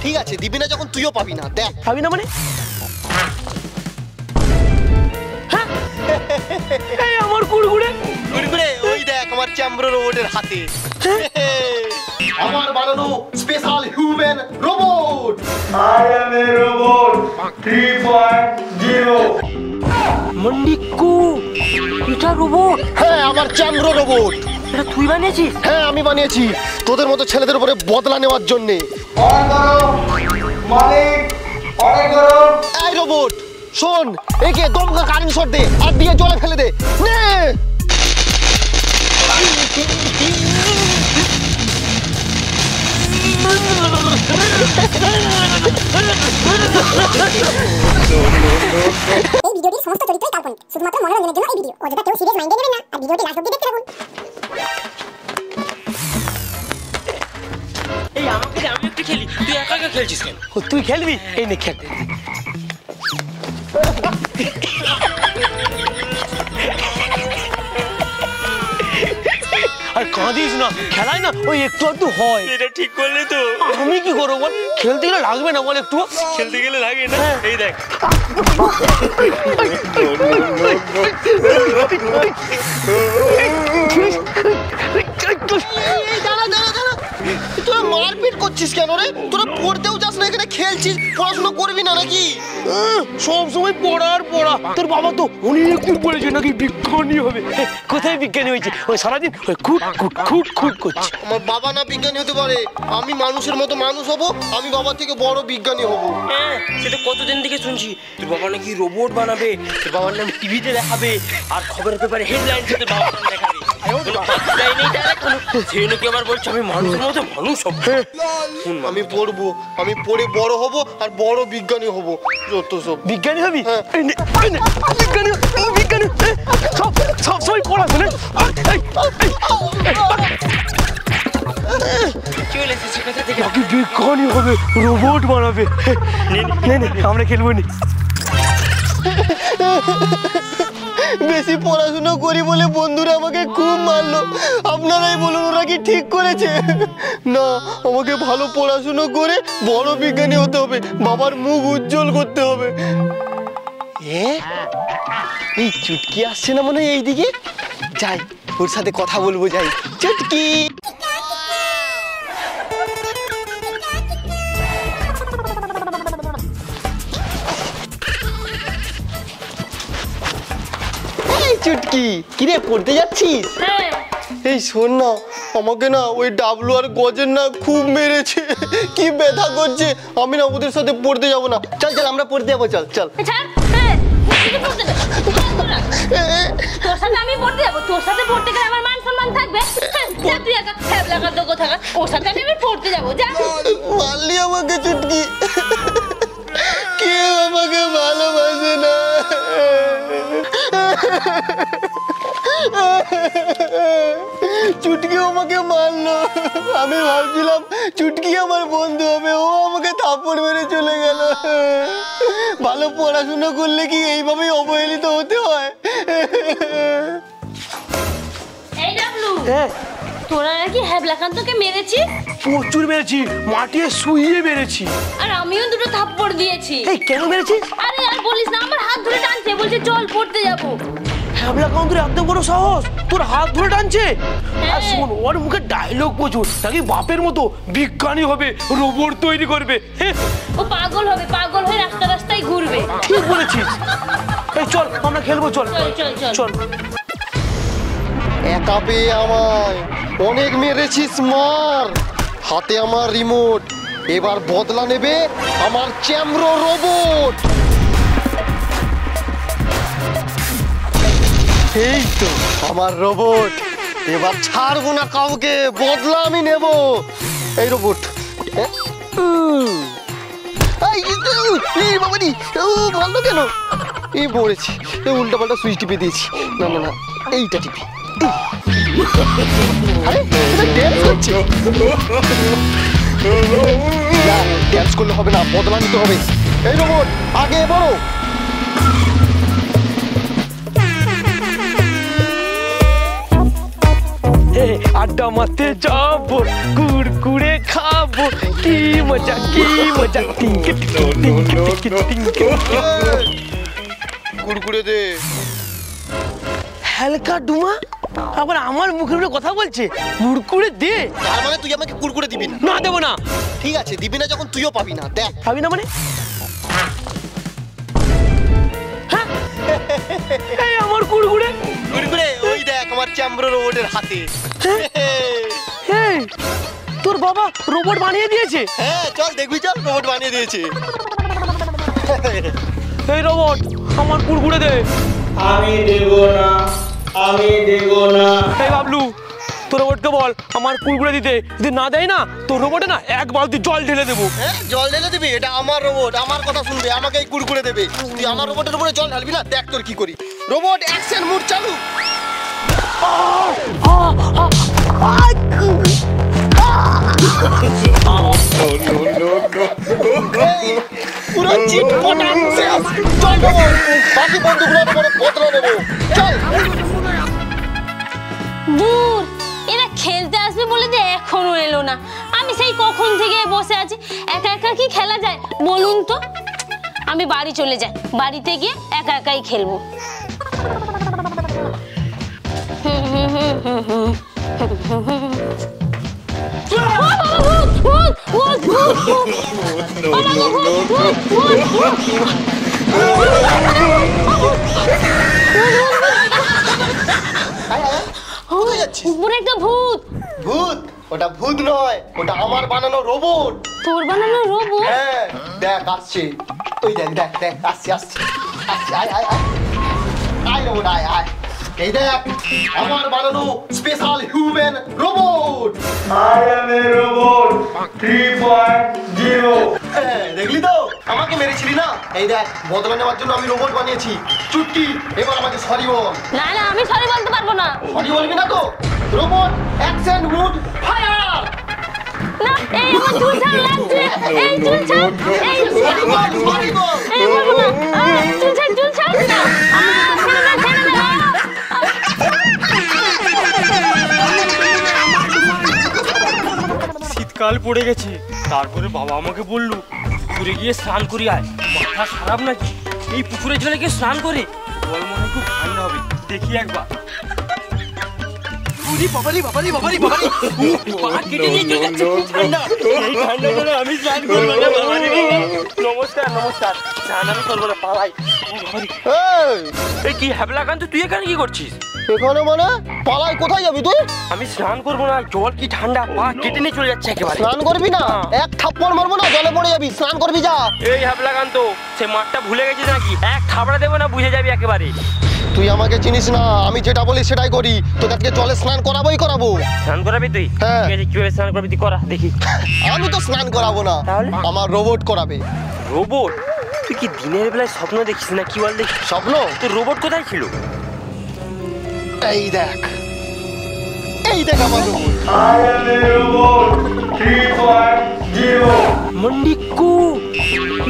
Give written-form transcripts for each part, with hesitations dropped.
ঠিক আছে, দিবি না যখন তুইও পাবি না। দেখ। পাবি না মানে? এই আমার কুড়কুড়ে ওই দেখ আমার চ্যাম্বর রোবটের হাতে আমার বানানো special human robot. I am a robot 3.0 মন্ডিকু, এটা রোবট? হ্যাঁ, আমার চ্যাম্বর রোবট। এটা তুই বানিয়েছিস? হ্যাঁ, আমি বানিয়েছি তোদের মতো ছেলেদের উপরে বদলা নেওয়ার জন্য। অন করো মালিক, অন করো। এই রোবট শোন, একে দমকা কারেন্ট শট দে আর দিয়ে জলে ফেলে দে। নে এই ভিডিওটির সমস্ত চরিত্রই কাল্পনিক, শুধুমাত্র মনোরঞ্জনের জন্য এই ভিডিও। অযথা কেউ সিরিয়াস মাইন্ডে নেবেন না আর ভিডিওটি লাস্ট অবধি দেখতে থাকুন। এই আমাকে দে, আমি একটু খেলি। তুই একা একা খেলছিস কেন? তুই খেলবি? এই নে খেল। আর কাঁদিস না, খেলায় না ওই একটু একটু হয়। এটা ঠিক করলে তো? আমি কি করবো বল? খেলতে গেলে লাগবে না বল? একটু খেলতে গেলে লাগে না। এই দেখ তোরা মারপিট করছিস কেন রে? তোরা পড়তেও যাস না, এখানে খেলছিস, পড়াশোনা করবি না নাকি? সব সময় পড়ার পড়া। তোর বাবা তো অনেক দূর বলেছে নাকি বিজ্ঞানী হবে। কোথায় বিজ্ঞানী হয়েছে? ওই সারাদিন ওই খুট খুট খুট খুট করছে। আমার বাবা না বিজ্ঞানী হতে পারে, আমি মানুষের মতো মানুষ হব, আমি বাবা থেকে বড় বিজ্ঞানী হব। হ্যাঁ, সেটা কতদিন থেকে শুনছি। তোর বাবা নাকি রোবট বানাবে, তোর বাবার নাম টিভিতে দেখাবে, আর খবরের পেপারে হেডলাইন তোর বাবার নাম দেখাবে। সে নাকি আবার বলছে আমি মানুষের মতো মানুষ হব। আমি পড়বো, আমি পড়ে বড় হব আর বড় বিজ্ঞানী হব। যত সব বিজ্ঞানী হবি? বিজ্ঞানী বিজ্ঞানী সব সব সময় পড়াশোনা। চলে এসেছি কোথা থেকে? নাকি বিজ্ঞানী হবে, রোবট বানাবে। নে নে আমরা খেলবো নি। বেশি পড়াশোনা করি বলে বন্ধুরা আমাকে খুব মারলো। আপনারাই বলুন ওরা কি ঠিক করেছে? না, আমাকে ভালো পড়াশোনা করে বড় বিজ্ঞানী হতে হবে, বাবার মুখ উজ্জ্বল করতে হবে। এই চুটকি আসছে না মনে হয় এইদিকে? যাই, ওর সাথে কথা বলবো। যাই, চুটকি। চুটকি, কিরে পড়তে যাচ্ছিস? এই শোন না, আমাকে না ওই ডাবলু আর গজের না খুব মেরেছে, কি ব্যথা করছে। আমি না ওদের সাথে পড়তে যাবো না। চল চল, আমরা পড়তে যাবো। চল চল। তোর সাথে আমি পড়তে যাবো? তোর সাথে পড়তে গেলে আমার মান সম্মান থাকবে? তুই একা হ্যাবলা কাদ্য কোথাকার, ওর সাথে আমি পড়তে যাবো। যা। মারলি আমাকে চুটকি, কেউ আমাকে ভালোবাসে না। চুটকি আমাকে মারলো। আমি ভাবছিলাম চুটকি আমার বন্ধু হবে, ও আমাকে থাপ্পড় মেরে চলে গেল। ভালো পড়াশোনা করলে কি এইভাবেই অবহেলিত হতে হয়? এই ডাবলু, তোরা নাকি হ্যাবলাকান্তকে মেরেছিস? প্রচুর মেরেছি, মাটিয়ে শুইয়ে মেরেছি। আর আমিও দুটো থাপ্পড় দিয়েছি। এই কেন মেরেছিস? আরে আর বলিস না, আমার হাত ধরে টানছে, বলছে চল পড়তে যাবো। হ্যাবলাকান্তের এত বড় সাহস, তোর হাত ধরে টানছে? আর শোন, ওর মুখে ডায়লগ প্রচুর, নাকি বাপের মতো বিজ্ঞানী হবে, রোবট তৈরি করবে। ও পাগল হবে, পাগল হয়ে রাস্তা রাস্তায় ঘুরবে। ঠিক বলেছিস। এই চল আমরা খেলবো, চল চল চল চল। একা পেয়ে আমায় অনেক মেরেছিস, মার। হাতে আমার রিমোট, এবার বদলা নেবে আমার চ্যাম্বর রোবট। এই তো আমার রোবট, এবার ছাড়বো না কাউকে, বদলা আমি নেব। এই রোবট বাবারি ভালো কেন? এই মরেছি, উল্টা পাল্টা সুইচ টিপে দিয়েছি। না না না, এইটা টিপি। ড্যান্স করলে হবে না, বদলা নিতে হবে। এই রোবট আগে বড়। আড্ডা মারতে যাবো, কুড়কুড়ে খাবো, কি মজা টিঙ্কে টিঙ্কে। কুড়কুড়ে দে। হালকা ডুমা আবার আমার মুখের উপরে কথা বলছে, কুড়কুড়ে দে। তার মানে তুই আমাকে কুড়কুড়ে দিবি না? না দেবো না। ঠিক আছে, দিবি না যখন তুইও পাবি না, দেখ। পাবি না মানে? হ্যাঁ? এই আমার কুড়কুড়ে। কুড়কুড়ে ওই দেখ আমার চ্যাম্বর রোবটের হাতে। এই তোর বাবা রোবট বানিয়ে দিয়েছে? হ্যাঁ চল দেখবি, চল রোবট বানিয়ে দিয়েছে। এই রোবট আমার কুড়কুড়ে দে। আমি দেব না, আমি দেব না। এই বাবলু তোর রোবটকে বল আমার কুড়কুড়ে দিতে, যদি না দেয় না তোর রোবটে না এক বালতি জল ঢেলে দেবো। হ্যাঁ জল ঢেলে দিবি? এটা আমার রোবট, আমার কথা শুনবে, আমাকে এই কুড়কুড়ে দেবে। তুই আমার রোবটের উপরে জল ঢালবি না? দেখ তোর কি করি। রোবট অ্যাকশন মুড চালু। পুরো চিটপটাং শেষ। চল রোবট, বাকি বন্ধুগুলোর উপরে বদলা নেবো। চল। দূর, এরা খেলতে আসবে বলে যে এখনো এলো না। আমি সেই কখন থেকে বসে আছি, একা একা কি খেলা যায় বলুন তো? আমি বাড়ি চলে যাই, বাড়িতে গিয়ে একা একাই খেলবো। কোথায় যাচ্ছিস? উপরে একটা ভূত। ভূত? ওটা ভূত নয়, ওটা আমার বানানো রোবট। তোর বানানো রোবট? হ্যাঁ দেখ আসছে, ওই দেখ দেখ দেখ আসছে আসছে আসছে। আয় আয় আয় আয় রোবট আয় আয়। এই দেখ আমার বানানো special human robot. I am a robot 3.0. দেখলি তো, আমাকে মেরেছিলি না? এই দেখ বদলা নেওয়ার জন্য আমি রোবট বানিয়েছি। চুটকি এবার আমাকে সরি বল। না না, আমি সরি বলতে পারবো না। সরি বলবি না তো? Robot action mode fire. না, এই আমার চুল ছাড় লাগছে। এই চুল ছাড়, এই সরি বল, সরি বল। এই বলবো না। চুল ছাড়, চুল ছাড়। ছেড়ে দে, ছেড়ে দে। শীতকাল পড়ে গেছে, তারপরে বাবা আমাকে বললো পুকুরে গিয়ে স্নান করি আয়। মাথা খারাপ নাকি? এই পুকুরের জলে গিয়ে স্নান করে জল মনে হয় খুব ঠান্ডা হবে, দেখি একবার। বাবারি বাবারি বাবারি বাবারি, পা কেটে নিয়ে চলে যাচ্ছে, খুব ঠান্ডা। এই ঠান্ডা জলে আমি স্নান করবো না বাবারে বাবা। নমস্কার নমস্কার, স্নান আমি করবো না, পালাই। এই কি হ্যাবলাকান্ত, তুই এখানে কি করছিস? এখানে মানে পালাই? কোথায় যাবি তুই? আমি স্নান করবো না, জল কি ঠান্ডা, পা কেটে নিয়ে চলে যাচ্ছে একেবারে। স্নান করবি না? এক থাপ্পড় মারবো না, জলে পড়ে যাবি। স্নান করবি যা। এই হ্যাবলাকান্ত, সে মাঠটা ভুলে গেছিস নাকি? এক থাবড়া দেবো না, বুঝে যাবি একেবারে। তুই আমাকে চিনিস না, আমি যেটা বলি সেটাই করি। তোদেরকে জলে স্নান করাবোই করাবো। স্নান করাবি তুই? হ্যাঁ। ঠিক আছে, কিভাবে স্নান করবি তুই করা দেখি। আমি তো স্নান করাবো না, তাহলে? আমার রোবট করাবে। রোবট? তুই কি দিনের বেলায় স্বপ্ন দেখিস না কি বল দেখি? স্বপ্ন? তোর রোবট কোথায় ছিল? এই দেখ, এই দেখ আমার robot. I am a robot 3.0. মন্ডিকু,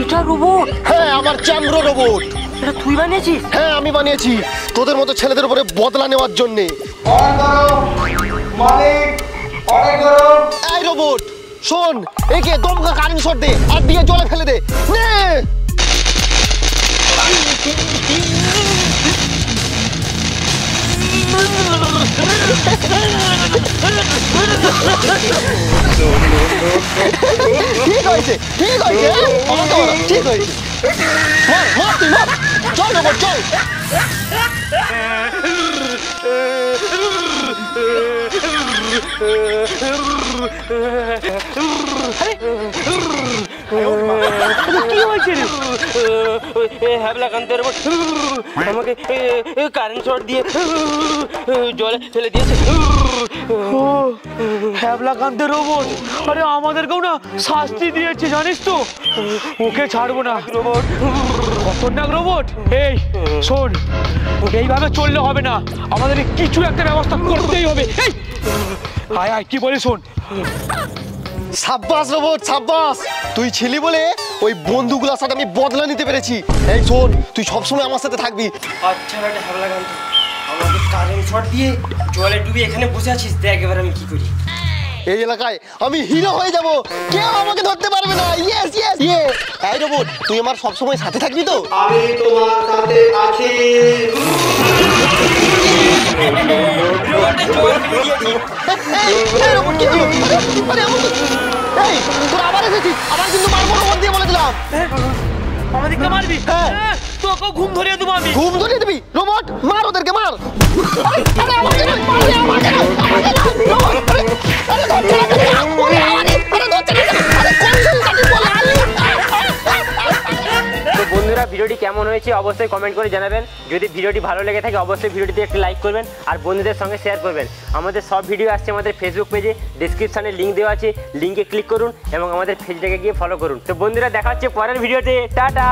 এটা রোবট? হ্যাঁ আমার চামড়ো রোবট। এটা তুই বানিয়েছিস? হ্যাঁ আমি বানিয়েছি, তোদের মতো ছেলেদের উপরে বদলা নেওয়ার জন্যে। অন করো মালিক, অনেক করো। এই রোবট শোন, একে দমকা কারেন্ট শট দে আর দিয়ে জলে ফেলে দে। নে ঠিক হয়েছে, ঠিক হয়েছে, আমাকে বলো, ঠিক হয়েছে। মার মার তুই মার, চল রোবট চল। কি হয়েছে রে? হ্যাবলাকান্তের রোবট আমাকে কারেন্ট শট দিয়ে জলে ফেলে দিয়েছে। হ্যাবলাকান্তের রোবট, আরে আমাদেরকেও না শাস্তি দিয়েছে জানিস তো। ওকে ছাড়বো না। রোবট, খতরনাক রোবট। এই শোন, এইভাবে চললে হবে না, আমাদের কিছু একটা ব্যবস্থা করতেই হবে। এই আয় আয়, কি বলি শোন। সাব্বাস রোবট সাব্বাস, তুই ছিলি বলে ওই বন্ধুগুলোর সাথে আমি বদলা নিতে পেরেছি। এই শোন, তুই সবসময় আমার সাথে থাকবি। আচ্ছা বেটা হ্যাবলাকান্ত, আমাকে কারেন্ট শট দিয়ে জলে ডুবে এখানে বসে আছিস, দেখ এবার আমি কি করি। এই এলাকায় আমি হিরো হয়ে যাব, কেউ আমাকে ধরতে পারবে না। ইয়েস ইয়েস ইয়ে। এই রোবট, তুই আমার সব সময় সাথে থাকবি তো? আমি তোমার সাথে আছি। এই রোবট কি হলো? আরে আমার তো- এই তোর আবার এসেছিস, আবার কিন্তু মারবো রোবট দিয়ে বলে দিলাম। আমাদেরকে মারবি? হ্যাঁ। তোকে ঘুম ধরিয়ে দেবো আমি। ঘুম ধরিয়ে দিবি? রোবট মার, ওদেরকে মার। আরে আমাকে নয়, মারবে আমাকে নয়, আমাকে নয়। রোবট, আরে ধরছে না কেন? ওরে আমাকে, আরে ধরছে না কেন? আরে কোন সুলতানি বল আলি? তো বন্ধুরা, ভিডিওটি কেমন হয়েছে অবশ্যই কমেন্ট করে জানাবেন। যদি ভিডিওটি ভালো লেগে থাকে অবশ্যই ভিডিওটিতে একটি লাইক করবেন আর বন্ধুদের সঙ্গে শেয়ার করবেন। আমাদের সব ভিডিও আসছে আমাদের ফেসবুক পেজে, ডেসক্রিপশানে লিঙ্ক দেওয়া আছে, লিঙ্কে ক্লিক করুন এবং আমাদের পেজটাকে গিয়ে ফলো করুন। তো বন্ধুরা, দেখা হচ্ছে পরের ভিডিওতে। টাটা।